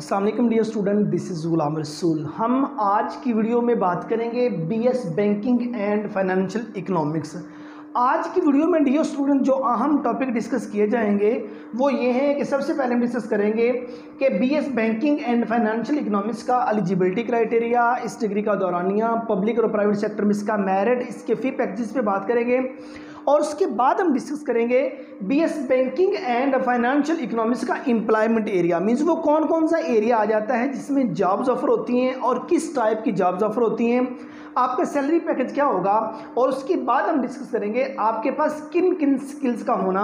अस्सलाम वालेकुम dear student, this is Ghulam Rasool. हम आज की वीडियो में बात करेंगे BS banking and financial economics. आज की वीडियो में डियर स्टूडेंट जो अहम टॉपिक डिस्कस किए जाएंगे वो ये हैं कि सबसे पहले हम डिस्कस करेंगे कि BS banking and financial economics का एलिजिबिलिटी क्राइटेरिया, इस डिग्री का दौरानिया, पब्लिक और प्राइवेट सेक्टर में इसका मेरिट, इसके फी पैकेजेस पे बात करेंगे और उसके बाद हम डिस्कस करेंगे BS banking and financial economics का एम्प्लॉयमेंट एरिया। मीन्स वो कौन कौन सा एरिया आ जाता है जिसमें जॉब्स ऑफर होती हैं और किस टाइप की जॉब्स ऑफर होती हैं, आपका सैलरी पैकेज क्या होगा और उसके बाद हम डिस्कस करेंगे आपके पास किन किन स्किल्स का होना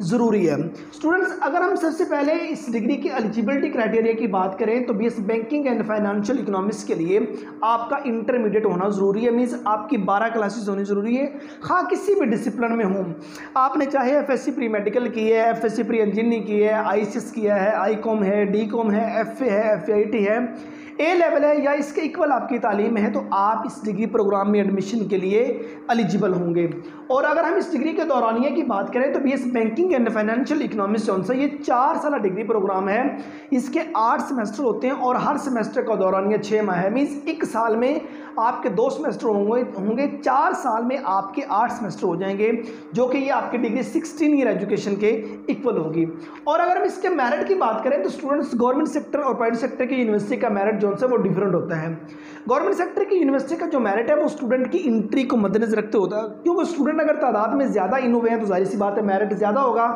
ज़रूरी है। स्टूडेंट्स, अगर हम सबसे पहले इस डिग्री की एलिजिबिलिटी क्राइटेरिया की बात करें तो BS banking and financial economics के लिए आपका इंटरमीडिएट होना ज़रूरी है। मीन्स आपकी 12 क्लासेस होनी ज़रूरी है। हाँ, किसी भी डिसिप्लिन में हो, आपने चाहे एफएससी प्री मेडिकल की है, एफएससी प्री इंजीनियरिंग की है, आईसीएस किया है, आईकॉम है, डीकॉम है, एफए है, एफआईटी है, ए लेवल है या इसके इक्वल आपकी तालीम है, तो आप इस डिग्री प्रोग्राम में एडमिशन के लिए एलिजिबल होंगे। और अगर हम इस डिग्री के दौरानिया की बात करें तो BS banking and financial economics जो है ये 4 साल डिग्री प्रोग्राम है। इसके 8 सेमेस्टर होते हैं और हर सेमेस्टर का दौरानिया 6 माह है। मीन्स 1 साल में आपके 2 सेमेस्टर होंगे 4 साल में आपके 8 सेमेस्टर हो जाएंगे, जो कि ये आपकी डिग्री 16 ईयर एजुकेशन के इक्वल होगी। और अगर हम इसके मेरिट की बात करें तो स्टूडेंट्स गवर्नमेंट सेक्टर और प्राइवेट सेक्टर की यूनिवर्सिटी का मेरिट जो है वो डिफरेंट होता है। गवर्नमेंट सेक्टर की यूनिवर्सिटी का जो मेरिट है वो स्टूडेंट की एंट्री को मद्देनजर रखते होता है, क्योंकि स्टूडेंट अगर तादाद में ज़्यादा इन हुए हैं तो जाहिर सी बात है मेरिट ज़्यादा होगा।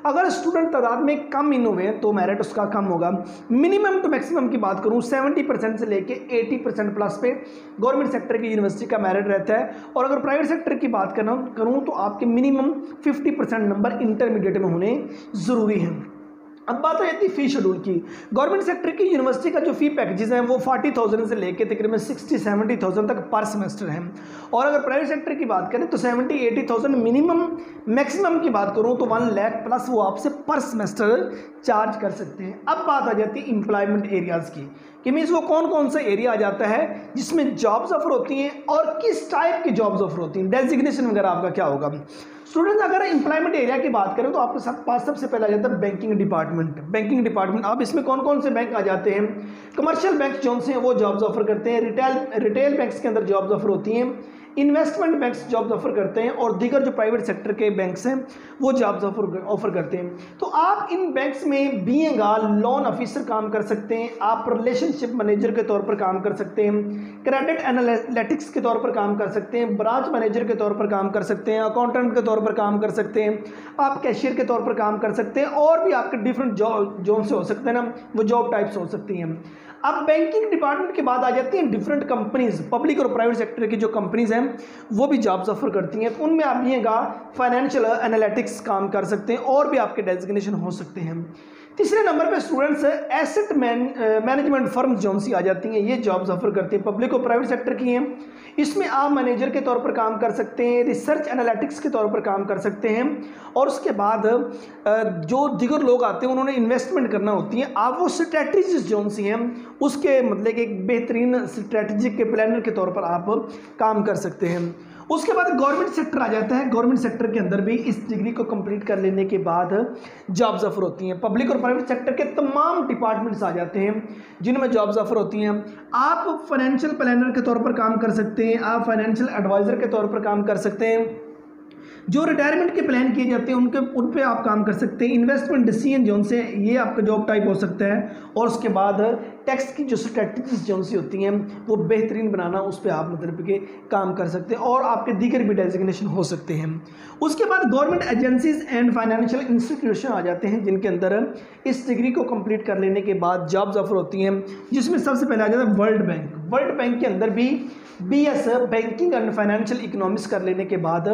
अगर स्टूडेंट तादाद में कम इन हुए हैं तो मेरिट उसका कम होगा। मिनिमम टू मैक्सिमम की बात करूँ 70% से लेके 80% प्लस पे गवर्नमेंट सेक्टर की यूनिवर्सिटी का मेरिट रहता है। और अगर प्राइवेट सेक्टर की बात करूँ तो आपके मिनिमम 50% नंबर इंटरमीडिएट में होने ज़रूरी हैं। अब बात हो जाती है फ़ी शेड्यूल की। गवर्नमेंट सेक्टर की यूनिवर्सिटी का जो फ़ी पैकेजेस हैं वो 40,000 से लेकर तकरीबन 60-70,000 तक पर सेमेस्टर हैं। और अगर प्राइवेट सेक्टर की बात करें तो 70-80,000 मिनिमम, मैक्सिमम की बात करूं तो 1 लाख प्लस वो आपसे पर सेमेस्टर चार्ज कर सकते हैं। अब बात आ जाती है एम्प्लॉयमेंट एरियाज़ की कि मीन्स वो कौन कौन सा एरिया आ जाता है जिसमें जॉब्स ऑफर होती हैं और किस टाइप की जॉब्स ऑफर होती हैं, डेजिग्नेशन वगैरह आपका क्या होगा। स्टूडेंट्स, अगर एम्प्लॉयमेंट एरिया की बात करें तो आपके पास सबसे पहले आ जाता है बैंकिंग डिपार्टमेंट। बैंकिंग डिपार्टमेंट, अब इसमें कौन कौन से बैंक आ जाते हैं? कमर्शियल बैंक जो से हैं वो जॉब्स ऑफर करते हैं, रिटेल बैंक्स के अंदर जॉब्स ऑफर होती हैं, इन्वेस्टमेंट बैंक्स जॉब्स ऑफर करते हैं और दीगर जो प्राइवेट सेक्टर के बैंक्स हैं वो जॉब्स ऑफर करते हैं। तो आप इन बैंक्स में बीइंग लोन ऑफिसर काम कर सकते हैं, आप रिलेशनशिप मैनेजर के तौर पर काम कर सकते हैं, क्रेडिट एनालिटिक्स के तौर पर काम कर सकते हैं, ब्रांच मैनेजर के तौर पर काम कर सकते हैं, अकाउंटेंट के तौर पर काम कर सकते हैं, आप कैशियर के तौर पर काम कर सकते हैं और भी आपके डिफरेंट जॉब जोन से हो सकते हैं ना, वो जॉब टाइप्स हो सकती हैं। अब बैंकिंग डिपार्टमेंट के बाद आ जाती हैं डिफरेंट कंपनीज। पब्लिक और प्राइवेट सेक्टर की जो कंपनीज हैं वो भी जॉब्स ऑफर करती हैं, तो उनमें आप येगा फाइनेंशियल एनालिटिक्स काम कर सकते हैं और भी आपके डेजिग्नेशन हो सकते हैं। तीसरे नंबर पे स्टूडेंट्स एसेट मैनेजमेंट फर्म जो सी आ जाती हैं, ये जॉब्स ऑफर करती हैं, पब्लिक और प्राइवेट सेक्टर की हैं। इसमें आप मैनेजर के तौर पर काम कर सकते हैं, रिसर्च एनालिटिक्स के तौर पर काम कर सकते हैं और उसके बाद जो दिगर लोग आते हैं उन्होंने इन्वेस्टमेंट करना होती है, आप वो स्ट्रैटेजीज जो सी हैं उसके मतलब कि एक बेहतरीन स्ट्रैटेजिक के प्लानर के तौर पर आप काम कर सकते हैं। उसके बाद गवर्नमेंट सेक्टर आ जाता है। गवर्नमेंट सेक्टर के अंदर भी इस डिग्री को कंप्लीट कर लेने के बाद जॉब्स ऑफर होती हैं। पब्लिक और प्राइवेट सेक्टर के तमाम डिपार्टमेंट्स आ जाते हैं जिनमें जॉब्स ऑफर होती हैं। आप फाइनेंशियल प्लानर के तौर पर काम कर सकते हैं, आप फाइनेंशियल एडवाइज़र के तौर पर काम कर सकते हैं, जो रिटायरमेंट के प्लान किए जाते हैं उन पे आप काम कर सकते हैं, इन्वेस्टमेंट डिसीजन जोन से ये आपका जॉब टाइप हो सकता है और उसके बाद टैक्स की जो स्ट्रेटजीज जोन सी होती हैं वो बेहतरीन बनाना, उस पर आप मतलब के काम कर सकते हैं और आपके दीगर भी डेजिग्नेशन हो सकते हैं। उसके बाद government agencies and financial institution आ जाते हैं जिनके अंदर इस डिग्री को कंप्लीट कर लेने के बाद जॉब्स ऑफर होती हैं, जिसमें सबसे पहले आ जाता है वर्ल्ड बैंक। वर्ल्ड बैंक के अंदर भी BS banking and financial economics कर लेने के बाद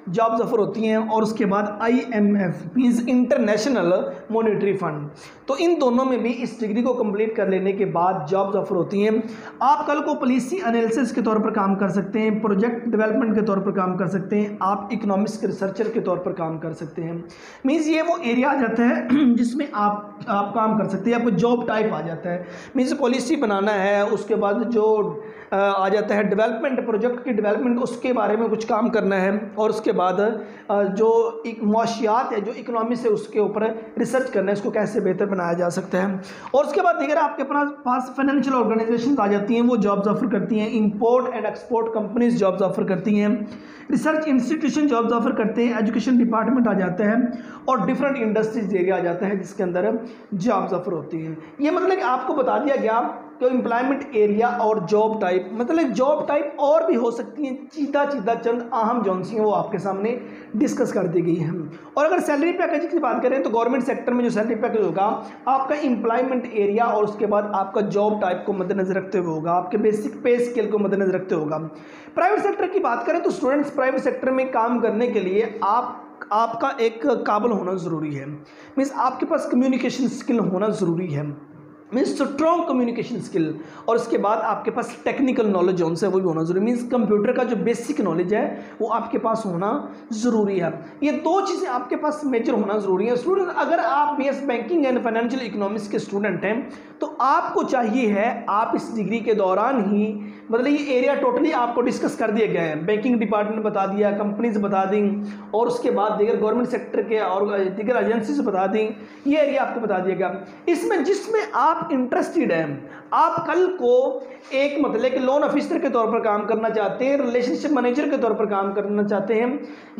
जॉब्स ऑफर होती हैं और उसके बाद IMF means international monetary fund, तो इन दोनों में भी इस डिग्री को कंप्लीट कर लेने के बाद जॉब्स ऑफर होती हैं। आप कल को पॉलिसी एनालिसिस के तौर पर काम कर सकते हैं, प्रोजेक्ट डेवलपमेंट के तौर पर काम कर सकते हैं, आप इकोनॉमिक्स के रिसर्चर के तौर पर काम कर सकते हैं। मींस ये वो एरिया आ जाता है जिसमें आप काम कर सकते हैं, आपको जॉब टाइप आ जाता है। मींस पॉलिसी बनाना है, उसके बाद जो आ जाता है डेवलपमेंट, प्रोजेक्ट की डेवलपमेंट, उसके बारे में कुछ काम करना है, और उसके बाद जो एक मुआशियात है, जो इकोनॉमिक्स है, उसके ऊपर रिसर्च करना है, इसको कैसे बेहतर बनाया जा सकता है। और उसके बाद अगर आपके पास फाइनेंशियल ऑर्गेनाइजेशन आ जाती हैं, वो जॉब्स ऑफर करती हैं, import and export companies jobs offer करती हैं, रिसर्च इंस्टीट्यूशन जॉब्स ऑफर करते हैं, एजुकेशन डिपार्टमेंट आ जाता है, और डिफरेंट इंडस्ट्रीज एरिया आ जाता है जिसके अंदर जॉब्स ऑफर होती हैं। ये मतलब कि आपको बता दिया गया कि एम्प्लॉयमेंट एरिया और जॉब टाइप, मतलब जॉब टाइप और भी हो सकती हैं, सीधा चंद अहम जॉन सी हैं वो आपके सामने डिस्कस कर दी गई है। और अगर सैलरी पैकेज की बात करें तो गवर्नमेंट सेक्टर में जो सैलरी पैकेज होगा आपका एम्प्लॉयमेंट एरिया और उसके बाद आपका जॉब टाइप को मद्देनजर रखते हुए होगा, आपके बेसिक पे स्केल को मद्देनजर रखते होगा। प्राइवेट सेक्टर की बात करें तो स्टूडेंट्स प्राइवेट सेक्टर में काम करने के लिए आपका एक काबिल होना ज़रूरी है, मीन्स आपके पास कम्युनिकेशन स्किल होना ज़रूरी है, मीन्स स्ट्रॉन्ग कम्युनिकेशन स्किल, और उसके बाद आपके पास टेक्निकल नॉलेज जो है वो भी होना जरूरी, मीन्स कंप्यूटर का जो बेसिक नॉलेज है वो आपके पास होना ज़रूरी है। ये दो चीज़ें आपके पास मेजर होना ज़रूरी है। स्टूडेंट, अगर आप BS banking and financial economics के स्टूडेंट हैं तो आपको चाहिए है आप इस डिग्री के दौरान ही, मतलब ये एरिया टोटली आपको डिस्कस कर दिए गए हैं, बैंकिंग डिपार्टमेंट बता दिया, कंपनीज बता दी, और उसके बाद दीगर गवर्नमेंट सेक्टर के और दीगर एजेंसीज बता दी, ये एरिया आपको बता दिया गया। इसमें जिसमें आप इंटरेस्टेड हैं, आप कल को एक मतलब कि लोन ऑफिसर के तौर पर काम करना चाहते हैं, रिलेशनशिप मैनेजर के तौर पर काम करना चाहते हैं,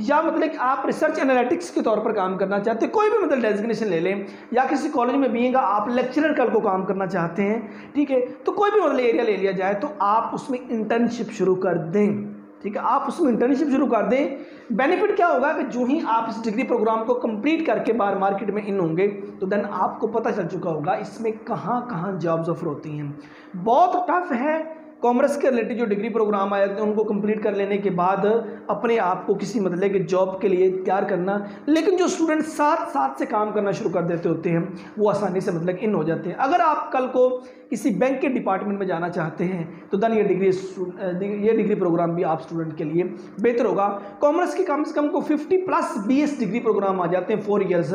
या मतलब कि आप रिसर्च एनालिटिक्स के तौर पर काम करना चाहते हैं, कोई भी मतलब डेजिग्नेशन ले लें, या किसी कॉलेज में भी आप लेक्चरर कल को काम करना चाहते हैं, ठीक है, तो कोई भी मतलब एरिया ले लिया जाए तो आप उसमें इंटर्नशिप शुरू कर दें, ठीक है, आप उसमें इंटर्नशिप शुरू कर दें। बेनिफिट क्या होगा कि जो ही आप इस डिग्री प्रोग्राम को कंप्लीट करके बाहर मार्केट में इन होंगे तो देन आपको पता चल चुका होगा इसमें कहाँ कहाँ जॉब्स ऑफर होती हैं। बहुत टफ है कॉमर्स के रिलेटेड जो डिग्री प्रोग्राम आए थे उनको कंप्लीट कर लेने के बाद अपने आप को किसी मतलब के जॉब के लिए तैयार करना, लेकिन जो स्टूडेंट साथ से काम करना शुरू कर देते होते हैं वो आसानी से मतलब इन हो जाते हैं। अगर आप कल को किसी बैंक के डिपार्टमेंट में जाना चाहते हैं तो देन ये डिग्री प्रोग्राम भी आप स्टूडेंट के लिए बेहतर होगा। कॉमर्स की कम से कम को 50+ BS डिग्री प्रोग्राम आ जाते हैं 4 ईयर्स,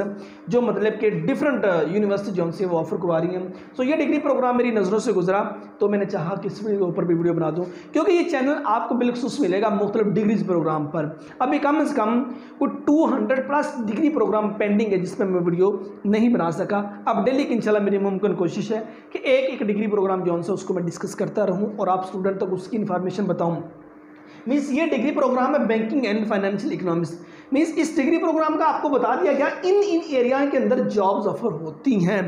जो मतलब कि डिफरेंट यूनिवर्सिटी जो से वो ऑफर करवा रही हैं। सो ये डिग्री प्रोग्राम मेरी नज़रों से गुजरा तो मैंने चाहा कि इस ऊपर भी वीडियो बना दूं, क्योंकि ये चैनल आपको बिल्कुल मिलेगा मुख्तलिफ डिग्रीज प्रोग्राम पर। अभी कम से कम कुछ 200+ डिग्री प्रोग्राम पेंडिंग है जिसमें मैं वीडियो नहीं बना सका। अब डेली की इंशाल्लाह मेरी मुमकिन कोशिश है कि एक डिग्री प्रोग्राम जो है उसको मैं डिस्कस करता रहूं और आप स्टूडेंट तक उसकी इन्फॉर्मेशन बताऊं। मीन्स ये डिग्री प्रोग्राम है banking and financial economics, means इस डिग्री प्रोग्राम का आपको बता दिया गया इन एरिया के अंदर जॉब्स ऑफर होती हैं।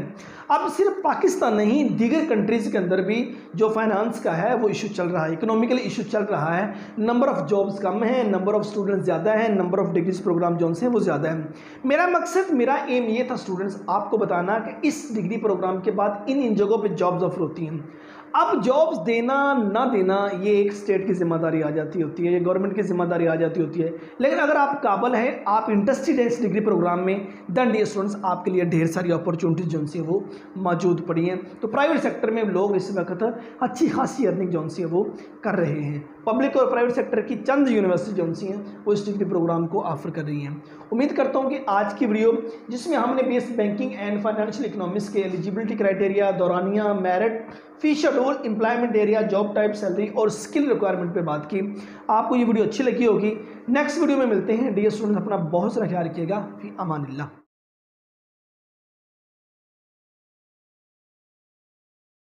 अब सिर्फ पाकिस्तान नहीं, दीगर कंट्रीज़ के अंदर भी जो फाइनेंस का है वो इशू चल रहा है, इकोनॉमिकल इशू चल रहा है, नंबर ऑफ़ जॉब्स कम है, नंबर ऑफ़ स्टूडेंट्स ज़्यादा है, नंबर ऑफ़ डिग्रीज प्रोग्राम जो हैं वो ज़्यादा है। मेरा एम ये था स्टूडेंट्स आपको बताना कि इस डिग्री प्रोग्राम के बाद इन जगहों पर जॉब्स ऑफर होती हैं। अब जॉब्स देना ना देना ये एक स्टेट की जिम्मेदारी आ जाती होती है, ये गवर्नमेंट की जिम्मेदारी आ जाती होती है, लेकिन अगर आप काबिल हैं, आप इंटरेस्टेड हैं इस डिग्री प्रोग्राम में, देन डियर स्टूडेंट्स आपके लिए ढेर सारी अपॉर्चुनिटीज जो सी वो मौजूद पड़ी हैं। तो प्राइवेट सेक्टर में लोग इस वक्त अच्छी खासी अर्निंग जो सी है वो कर रहे हैं। पब्लिक और प्राइवेट सेक्टर की चंद यूनिवर्सिटी जो सी हैं वो इस डिग्री प्रोग्राम को ऑफर कर रही हैं। उम्मीद करता हूँ कि आज की वीडियो जिसमें हमने BS banking and financial economics के एलिजिबिलिटी क्राइटेरिया, दौरानिया, merit, fee schedule, employment area, job type, salary और स्किल रिक्वायरमेंट पे बात की, आपको ये वीडियो अच्छी लगी होगी। नेक्स्ट वीडियो में मिलते हैं। डियर स्टूडेंट्स अपना बहुत सारा ख्याल रखिएगा। फी अमानिल्लाह।